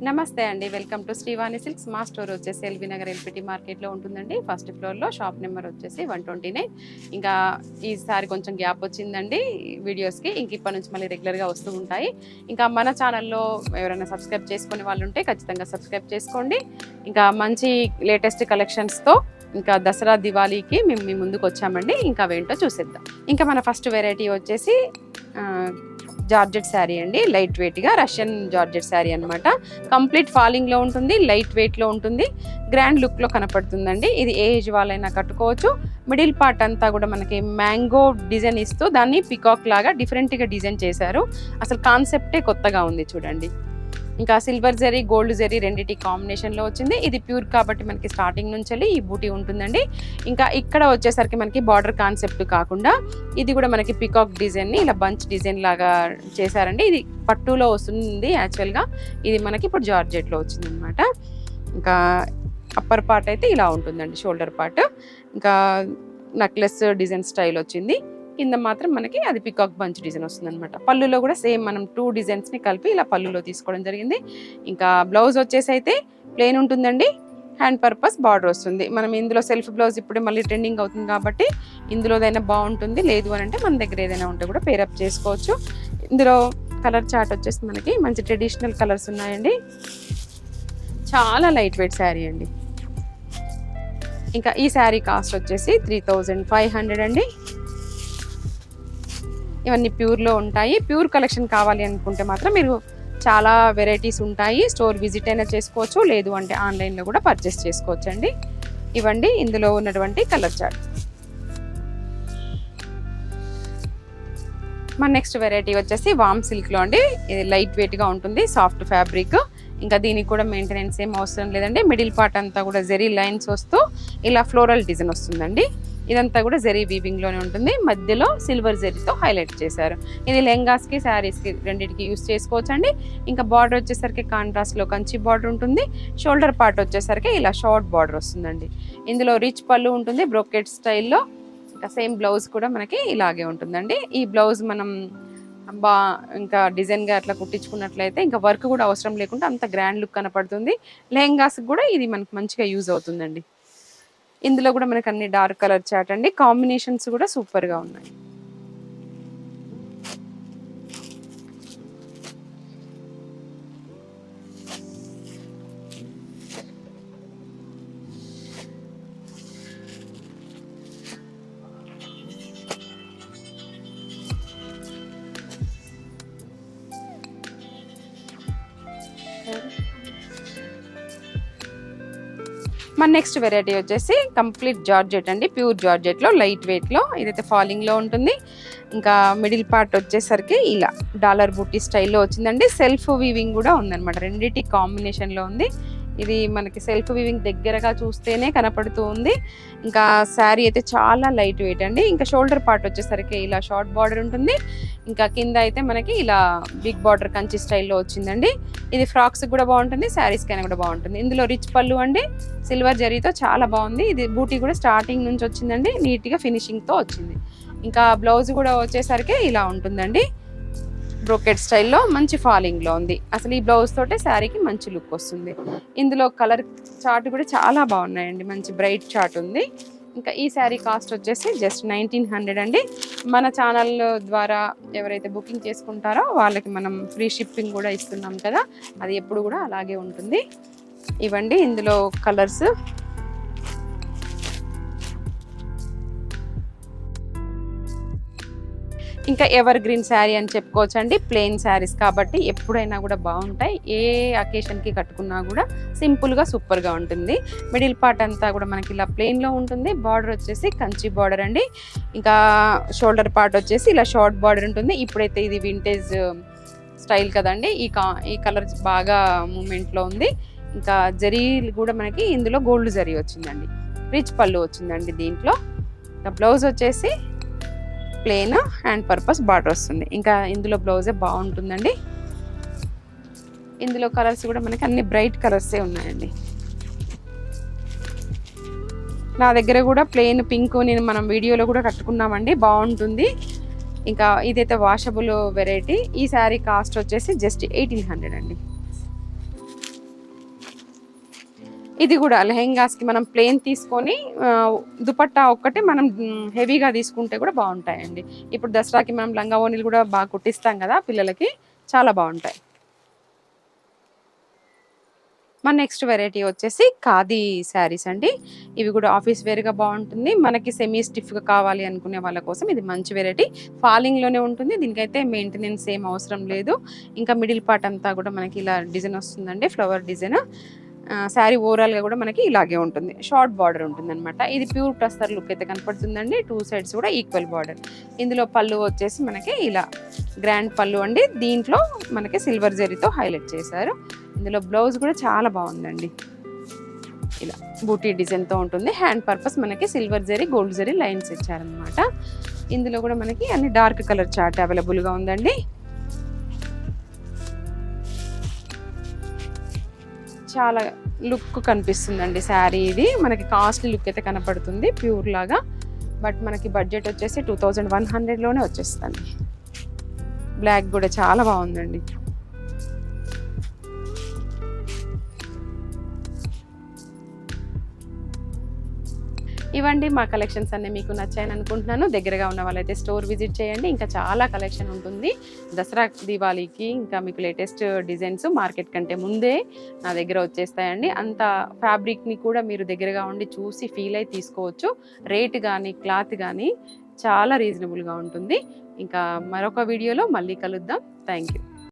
నమస్తే అండి. Welcome to Srivani silks. మా స్టోర్ వచ్చేసి ఎల్బీ నగర్ ఎల్పిటి మార్కెట్లో ఉంటుందండి. ఫస్ట్ ఫ్లోర్లో, షాప్ నెంబర్ వచ్చేసి 129. ఇంకా ఈసారి కొంచెం గ్యాప్ వచ్చిందండి వీడియోస్కి. ఇంక ఇప్పటి నుంచి మళ్ళీ రెగ్యులర్గా వస్తూ ఉంటాయి. ఇంకా మన ఛానల్లో ఎవరైనా సబ్స్క్రైబ్ చేసుకునే వాళ్ళు ఉంటే ఖచ్చితంగా సబ్స్క్రైబ్ చేసుకోండి. ఇంకా మంచి లేటెస్ట్ కలెక్షన్స్తో ఇంకా దసరా దివాళీకి మేము మీ ముందుకు వచ్చామండి. ఇంకా అవేంటో చూసేద్దాం. ఇంకా మన ఫస్ట్ వెరైటీ వచ్చేసి జార్జెట్ శారీ అండి. లైట్ వెయిట్గా రష్యన్ జార్జెట్ శారీ అనమాట. కంప్లీట్ ఫాలింగ్లో ఉంటుంది, లైట్ వెయిట్లో ఉంటుంది, గ్రాండ్ లుక్లో కనపడుతుందండి. ఇది ఏ ఏజ్ వాళ్ళైనా కట్టుకోవచ్చు. మిడిల్ పార్ట్ అంతా కూడా మనకి మ్యాంగో డిజైన్ ఇస్తూ దాన్ని పికాక్ లాగా డిఫరెంట్గా డిజైన్ చేశారు. అసలు కాన్సెప్టే కొత్తగా ఉంది చూడండి. ఇంకా సిల్వర్ జరీ, గోల్డ్ జరీ రెండిటి కాంబినేషన్లో వచ్చింది. ఇది ప్యూర్ కాబట్టి మనకి స్టార్టింగ్ నుంచి ఈ బూటీ ఉంటుందండి. ఇంకా ఇక్కడ వచ్చేసరికి మనకి బార్డర్ కాన్సెప్ట్ కాకుండా ఇది కూడా మనకి పికాక్ డిజైన్ని ఇలా బంచ్ డిజైన్ లాగా చేశారండి. ఇది పట్టులో వస్తుంది యాక్చువల్గా. ఇది మనకి ఇప్పుడు జార్జెట్లో వచ్చింది అనమాట. ఇంకా అప్పర్ పార్ట్ అయితే ఇలా ఉంటుందండి, షోల్డర్ పార్ట్. ఇంకా నెక్లెస్ డిజైన్ స్టైల్ వచ్చింది. కింద మాత్రం మనకి అది పికాక్ బంచ్ డిజైన్ వస్తుంది అనమాట. పళ్ళులో కూడా సేమ్ మనం 2 డిజైన్స్ని కలిపి ఇలా పళ్ళులో తీసుకోవడం జరిగింది. ఇంకా బ్లౌజ్ వచ్చేసి అయితే ప్లెయిన్ ఉంటుందండి. హ్యాండ్ పర్పస్ బార్డర్ వస్తుంది. మనం ఇందులో సెల్ఫ్ బ్లౌజ్ ఇప్పుడు మళ్ళీ ట్రెండింగ్ అవుతుంది కాబట్టి ఇందులోదైనా బాగుంటుంది. లేదు అని అంటే మన దగ్గర ఏదైనా ఉంటే కూడా పేరప్ చేసుకోవచ్చు. ఇందులో కలర్ చార్ట్ వచ్చేసి మనకి మంచి ట్రెడిషనల్ కలర్స్ ఉన్నాయండి. చాలా లైట్ వెయిట్ శారీ అండి. ఇంకా ఈ శారీ కాస్ట్ వచ్చేసి 3500 అండి. ఇవన్నీ ప్యూర్లో ఉంటాయి. ప్యూర్ కలెక్షన్ కావాలి అనుకుంటే మాత్రం మీరు చాలా వెరైటీస్ ఉంటాయి. స్టోర్ విజిట్ అయినా చేసుకోవచ్చు, లేదు అంటే ఆన్లైన్లో కూడా పర్చేస్ చేసుకోవచ్చు అండి. ఇవ్వండి ఇందులో ఉన్నటువంటి కలర్ చార్ట్. మన నెక్స్ట్ వెరైటీ వచ్చేసి వామ్ సిల్క్లో అండి. ఇది లైట్ వెయిట్గా ఉంటుంది, సాఫ్ట్ ఫ్యాబ్రిక్. ఇంకా దీనికి కూడా మెయింటెనెన్స్ ఏం అవసరం లేదండి. మిడిల్ పార్ట్ అంతా కూడా జెరీ లైన్స్ వస్తూ ఇలా ఫ్లోరల్ డిజైన్ వస్తుందండి. ఇదంతా కూడా జెరీ వీవింగ్లోనే ఉంటుంది. మధ్యలో సిల్వర్ జెరీతో హైలైట్ చేశారు. ఇది లెహంగాస్కి, శారీస్కి రెండింటికి యూస్ చేసుకోవచ్చు అండి. ఇంకా బార్డర్ వచ్చేసరికి కాంట్రాస్ట్లో కంచి బార్డర్ ఉంటుంది. షోల్డర్ పార్ట్ వచ్చేసరికి ఇలా షార్ట్ బార్డర్ వస్తుందండి. ఇందులో రిచ్ పళ్ళు ఉంటుంది బ్రోకెట్ స్టైల్లో. ఇంకా సేమ్ బ్లౌజ్ కూడా మనకి ఇలాగే ఉంటుందండి. ఈ బ్లౌజ్ మనం ఇంకా డిజైన్గా అట్లా కుట్టించుకున్నట్లయితే ఇంకా వర్క్ కూడా అవసరం లేకుండా అంత గ్రాండ్ లుక్ కనపడుతుంది. లెహంగాస్కి కూడా ఇది మనకు మంచిగా యూజ్ అవుతుందండి. ఇందులో కూడా మనకు అన్ని డార్క్ కలర్ చాట్ అండి. కాంబినేషన్స్ కూడా సూపర్గా ఉన్నాయి. మన నెక్స్ట్ వెరైటీ వచ్చేసి కంప్లీట్ జార్జెట్ అండి. ప్యూర్ జార్జెట్లో లైట్ వెయిట్లో ఇదైతే ఫాలింగ్లో ఉంటుంది. ఇంకా మిడిల్ పార్ట్ వచ్చేసరికి ఇలా డాలర్ బూటీ స్టైల్లో వచ్చిందండి. సెల్ఫ్ వీవింగ్ కూడా ఉందన్నమాట. రెండింటి కాంబినేషన్లో ఉంది. ఇది మనకి సెల్ఫ్ వీవింగ్ దగ్గరగా చూస్తేనే కనపడుతూ ఉంది. ఇంకా శారీ అయితే చాలా లైట్ వెయిట్ అండి. ఇంకా షోల్డర్ పార్ట్ వచ్చేసరికి ఇలా షార్ట్ బార్డర్ ఉంటుంది. ఇంకా కింద అయితే మనకి ఇలా బిగ్ బార్డర్ కంచి స్టైల్లో వచ్చిందండి. ఇది ఫ్రాక్స్ కూడా బాగుంటుంది, శారీస్కి అయినా కూడా బాగుంటుంది. ఇందులో రిచ్ పళ్ళు అండి, సిల్వర్ జరీతో చాలా బాగుంది. ఇది బూటీ కూడా స్టార్టింగ్ నుంచి వచ్చిందండి, నీట్గా ఫినిషింగ్తో వచ్చింది. ఇంకా బ్లౌజ్ కూడా వచ్చేసరికి ఇలా ఉంటుందండి. బ్రోకెట్ స్టైల్లో మంచి ఫాలింగ్లో ఉంది. అసలు ఈ బ్లౌజ్ తోటే శారీకి మంచి లుక్ వస్తుంది. ఇందులో కలర్ చార్ట్ కూడా చాలా బాగున్నాయండి. మంచి బ్రైట్ చార్ట్ ఉంది. ఇంకా ఈ శారీ కాస్ట్ వచ్చేసి జస్ట్ 1900 అండి. మన ఛానల్ ద్వారా ఎవరైతే బుకింగ్ చేసుకుంటారో వాళ్ళకి మనం ఫ్రీ షిప్పింగ్ కూడా ఇస్తున్నాం కదా, అది ఎప్పుడు కూడా అలాగే ఉంటుంది. ఇవ్వండి ఇందులో కలర్స్. ఇంకా ఎవర్ గ్రీన్ శారీ అని చెప్పుకోవచ్చు అండి. ప్లెయిన్ శారీస్ కాబట్టి ఎప్పుడైనా కూడా బాగుంటాయి. ఏ అకేషన్కి కట్టుకున్నా కూడా సింపుల్గా సూపర్గా ఉంటుంది. మిడిల్ పార్ట్ అంతా కూడా మనకి ఇలా ప్లెయిన్లో ఉంటుంది. బార్డర్ వచ్చేసి కంచి బార్డర్ అండి. ఇంకా షోల్డర్ పార్ట్ వచ్చేసి ఇలా షార్ట్ బార్డర్ ఉంటుంది. ఇప్పుడైతే ఇది వింటేజ్ స్టైల్ కదండి, ఈ కలర్ బాగా మూమెంట్లో ఉంది. ఇంకా జరీ కూడా మనకి ఇందులో గోల్డ్ జరీ వచ్చిందండి. రిచ్ పళ్ళు వచ్చిందండి దీంట్లో. ఇంకా బ్లౌజ్ వచ్చేసి ప్లెయిన్, హ్యాండ్ పర్పస్ బార్డర్ వస్తుంది. ఇంకా ఇందులో బ్లౌజే బాగుంటుందండి. ఇందులో కలర్స్ కూడా మనకి అన్ని బ్రైట్ కలర్సే ఉన్నాయండి. నా దగ్గర కూడా ప్లెయిన్ పింక్ మనం వీడియోలో కూడా కట్టుకున్నామండి, బాగుంటుంది. ఇంకా ఇదైతే వాషబుల్ వెరైటీ. ఈ శారీ కాస్ట్ వచ్చేసి జస్ట్ 1800 అండి. ఇది కూడా లెహెంగాస్కి మనం ప్లేన్ తీసుకొని దుపట్టా ఒక్కటే మనం హెవీగా తీసుకుంటే కూడా బాగుంటాయండి. ఇప్పుడు దసరాకి మనం లంగా ఓణీలు కూడా బాగా కుట్టిస్తాం కదా పిల్లలకి, చాలా బాగుంటాయి. మన నెక్స్ట్ వెరైటీ వచ్చేసి ఖాదీ శారీస్ అండి. ఇవి కూడా ఆఫీస్ వేర్గా బాగుంటుంది. మనకి సెమీ స్టిఫ్గా కావాలి అనుకునే వాళ్ళ కోసం ఇది మంచి వెరైటీ. ఫాలింగ్లోనే ఉంటుంది, దీనికైతే మెయింటెనెన్స్ ఏం అవసరం లేదు. ఇంకా మిడిల్ పార్ట్ అంతా కూడా మనకి ఇలా డిజైన్ వస్తుందండి, ఫ్లవర్ డిజైన్. శారీ ఓవరాల్గా కూడా మనకి ఇలాగే ఉంటుంది, షార్ట్ బార్డర్ ఉంటుంది అనమాట. ఇది ప్యూర్ టస్సర్ లుక్ అయితే కనపడుతుందండి, 2 సైడ్స్ కూడా ఈక్వల్ బార్డర్. ఇందులో పళ్ళు వచ్చేసి మనకి ఇలా గ్రాండ్ పళ్ళు అండి, దీంట్లో మనకి సిల్వర్ జరీతో హైలైట్ చేశారు. ఇందులో బ్లౌజ్ కూడా చాలా బాగుందండి, ఇలా బూటీ డిజైన్తో ఉంటుంది. హ్యాండ్ పర్పస్ మనకి silver zari gold zari lines ఇచ్చారనమాట. ఇందులో కూడా మనకి అన్ని డార్క్ కలర్ చార్ట్ అవైలబుల్గా ఉందండి. చాలా లుక్ కనిపిస్తుందండి శారీ. ఇది మనకి కాస్ట్లీ లుక్ అయితే కనపడుతుంది ప్యూర్ లాగా. బట్ మనకి బడ్జెట్ వచ్చేసి 2100లోనే వచ్చేస్తుంది. బ్లాక్ కూడా చాలా బాగుందండి. ఇవండి మా కలెక్షన్స్ అన్నీ మీకు నచ్చాయని అనుకుంటున్నాను. దగ్గరగా ఉన్న వాళ్ళైతే స్టోర్ విజిట్ చేయండి, ఇంకా చాలా కలెక్షన్ ఉంటుంది. దసరా దివాళీకి ఇంకా మీకు లేటెస్ట్ డిజైన్స్ మార్కెట్ కంటే ముందే నా దగ్గర వచ్చేస్తాయండి. అంత ఫ్యాబ్రిక్ని కూడా మీరు దగ్గరగా ఉండి చూసి ఫీల్ అయి తీసుకోవచ్చు. రేట్ కానీ క్లాత్ కానీ చాలా రీజనబుల్గా ఉంటుంది. ఇంకా మరొక వీడియోలో మళ్ళీ కలుద్దాం. Thank you.